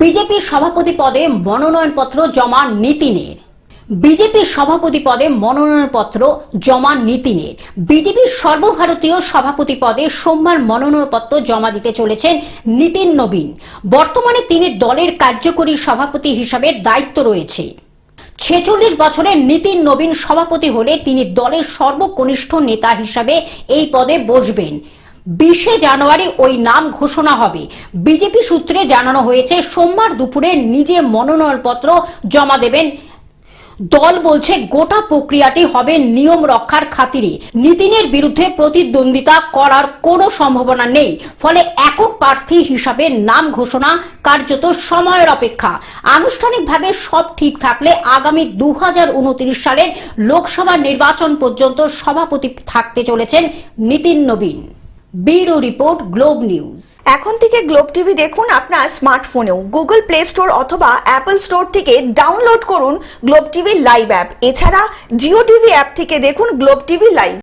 বিজেপির সভাপতি পদে মনোনয়নপত্র জমা নীতিনের। বিজেপির সভাপতি পদে মনোনয়নপত্র জমা নীতিনের। বিজেপির সর্বভারতীয় সভাপতি পদে সোমবার মনোনয়নপত্র জমা দিতে চলেছেন নীতিন নবীন। বর্তমানে তিনি দলের কার্যকরী সভাপতি হিসাবে দায়িত্ব রয়েছে। 46 বছরের নীতিন নবীন সভাপতি হলে তিনি দলের সর্বকনিষ্ঠ নেতা হিসাবে এই পদে বসবেন। 20 জানুয়ারি ওই নাম ঘোষণা হবে। বিজেপি সূত্রে জানানো হয়েছে সোমবার দুপুরে নিজে মনোনয়নপত্র জমা দেবেন। দল বলছে গোটা প্রক্রিয়াটি হবে নিয়ম রক্ষার খাতিরে। নীতিনের বিরুদ্ধে প্রতিদ্বন্দ্বিতা করার কোনো সম্ভাবনা নেই, ফলে একক প্রার্থী হিসাবে নাম ঘোষণা কার্যত সময়ের অপেক্ষা। আনুষ্ঠানিকভাবে সব ঠিক থাকলে আগামী 2029 সালের লোকসভা নির্বাচন পর্যন্ত সভাপতি থাকতে চলেছেন Nitin Nabin. Bureau report, Globe News. এখন থেকে গ্লোব টিভি দেখুন আপনার স্মার্টফোনেও। গুগল প্লে স্টোর অথবা অ্যাপল স্টোর থেকে ডাউনলোড করুন গ্লোব টিভি লাইভ অ্যাপ। এছাড়া জিও টিভি অ্যাপ থেকে দেখুন গ্লোব টিভি লাইভ।